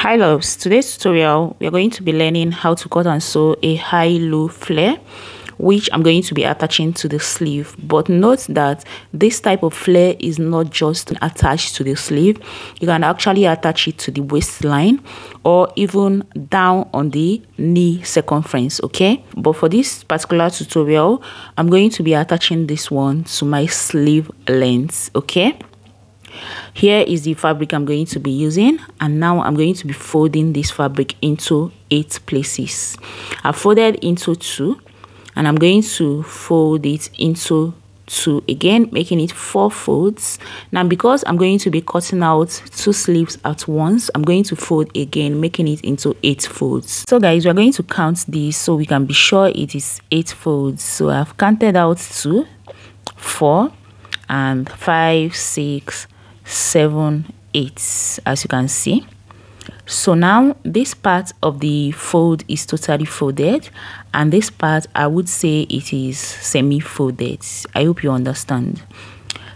Hi loves, today's tutorial we are going to be learning how to cut and sew a high-low flare, which I'm going to be attaching to the sleeve. But note that this type of flare is not just attached to the sleeve. You can actually attach it to the waistline or even down on the knee circumference, okay? But for this particular tutorial, I'm going to be attaching this one to my sleeve length, okay? Here is the fabric I'm going to be using, and now I'm going to be folding this fabric into 8 places. I folded into 2, and I'm going to fold it into 2 again, making it 4 folds. Now because I'm going to be cutting out 2 sleeves at once, I'm going to fold again, making it into 8 folds. So guys, we're going to count this so we can be sure it is 8 folds. So I've counted out 2, 4 and 5, 6, 7, 8, as you can see. So now this part of the fold is totally folded, and this part I would say it is semi-folded. I hope you understand.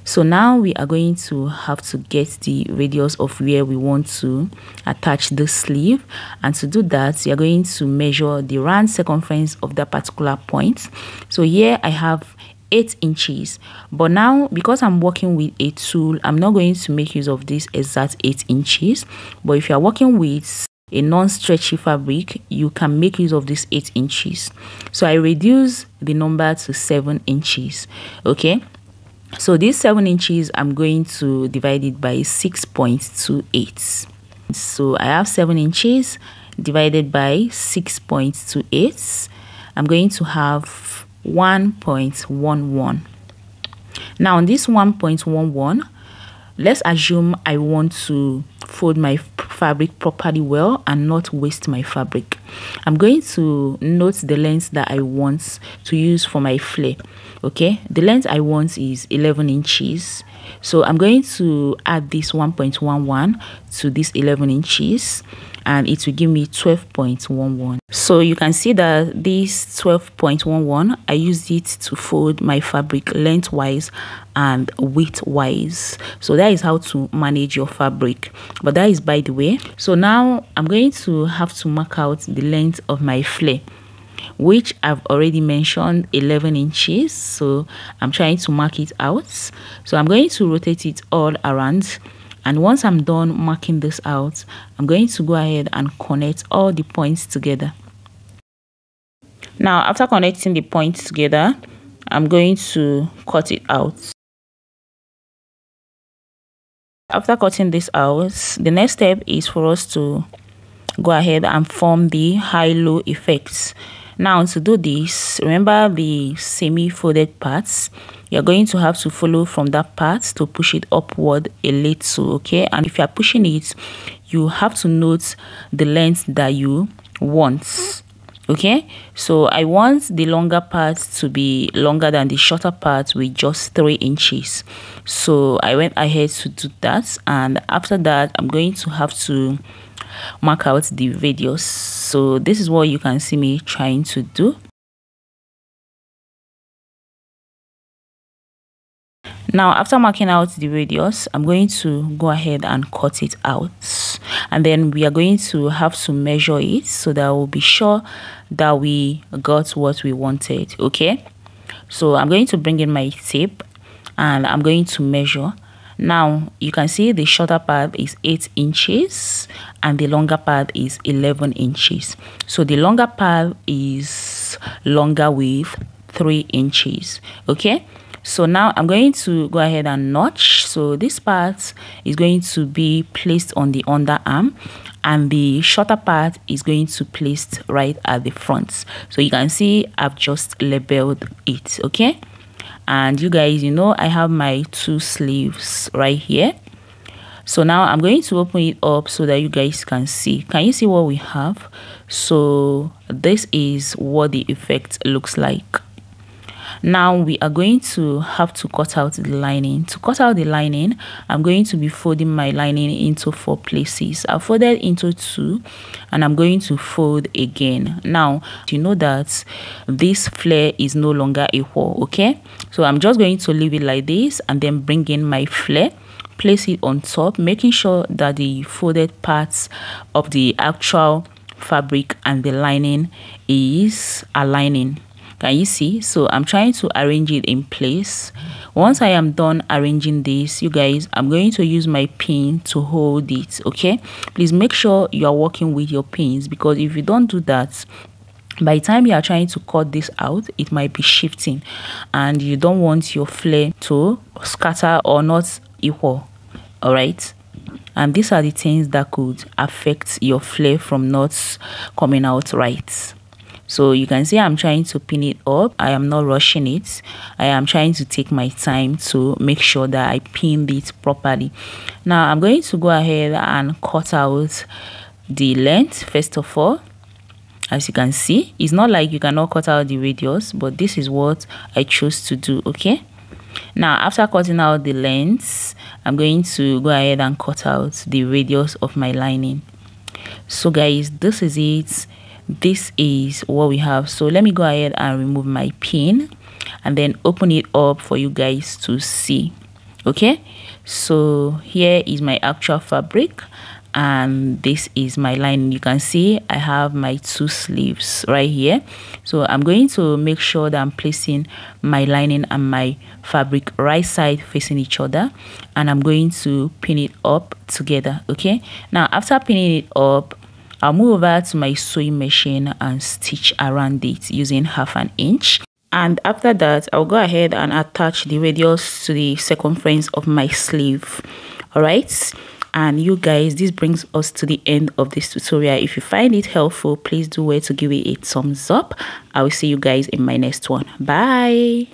So now we are going to have to get the radius of where we want to attach the sleeve, and to do that we are going to measure the round circumference of that particular point. So here I have 8 inches, but now because I'm working with a tool, I'm not going to make use of this exact 8 inches. But if you are working with a non-stretchy fabric, you can make use of this 8 inches. So I reduce the number to 7 inches, okay? So this 7 inches, I'm going to divide it by 6.28. So I have 7 inches divided by 6.28. I'm going to have 1.11. Now on this 1.11, let's assume I want to fold my fabric properly well and not waste my fabric. I'm going to note the length that I want to use for my flare. Okay, the length I want is 11 inches. So I'm going to add this 1.11 to this 11 inches, and it will give me 12.11. So you can see that this 12.11, I used it to fold my fabric lengthwise and widthwise. So that is how to manage your fabric, but that is by the way. So now I'm going to have to mark out the length of my flare, which I've already mentioned 11 inches. So I'm trying to mark it out. So I'm going to rotate it all around, and once I'm done marking this out, I'm going to go ahead and connect all the points together. Now after connecting the points together, I'm going to cut it out. After cutting this out, the next step is for us to go ahead and form the high-low effects. Now to do this, remember the semi-folded parts. You're going to have to follow from that part to push it upward a little, okay? And if you're pushing it, you have to note the length that you want, okay? So I want the longer part to be longer than the shorter part with just 3 inches. So I went ahead to do that, and after that I'm going to have to mark out the radius. So this is what you can see me trying to do. Now after marking out the radius, I'm going to go ahead and cut it out, and then we are going to have to measure it so that we'll be sure that we got what we wanted, okay? So I'm going to bring in my tape and I'm going to measure. Now you can see the shorter part is 8 inches and the longer part is 11 inches. So the longer part is longer with 3 inches, okay? So now I'm going to go ahead and notch. So this part is going to be placed on the underarm, and the shorter part is going to be placed right at the front. So you can see I've just labeled it, okay? And you guys, you know, I have my 2 sleeves right here. So now I'm going to open it up so that you guys can see. Can you see what we have? So this is what the effect looks like. Now we are going to have to cut out the lining. To cut out the lining, I'm going to be folding my lining into 4 places. I folded into 2, and I'm going to fold again. Now you know that this flare is no longer a whole, okay? So I'm just going to leave it like this and then bring in my flare, place it on top, making sure that the folded parts of the actual fabric and the lining is aligning. Can you see? So I'm trying to arrange it in place. Once I am done arranging this, you guys, I'm going to use my pin to hold it. Okay, please make sure you are working with your pins, because if you don't do that, by the time you are trying to cut this out, it might be shifting and you don't want your flare to scatter or not equal. All right, and these are the things that could affect your flare from not coming out right. So you can see I'm trying to pin it up. I am not rushing it. I am trying to take my time to make sure that I pinned it properly. Now I'm going to go ahead and cut out the length first of all. As you can see, it's not like you cannot cut out the radius, but this is what I chose to do. Okay, now after cutting out the lengths, I'm going to go ahead and cut out the radius of my lining. So guys, this is it. This is what we have. So let me go ahead and remove my pin and then open it up for you guys to see. Okay, so here is my actual fabric and this is my lining. You can see I have my two sleeves right here. So I'm going to make sure that I'm placing my lining and my fabric right side facing each other, and I'm going to pin it up together. Okay, now after pinning it up, I'll move over to my sewing machine and stitch around it using 1/2 inch. And after that, I'll go ahead and attach the radius to the circumference of my sleeve. All right, and you guys, this brings us to the end of this tutorial. If you find it helpful, please do well to give it a thumbs up. I will see you guys in my next one. Bye.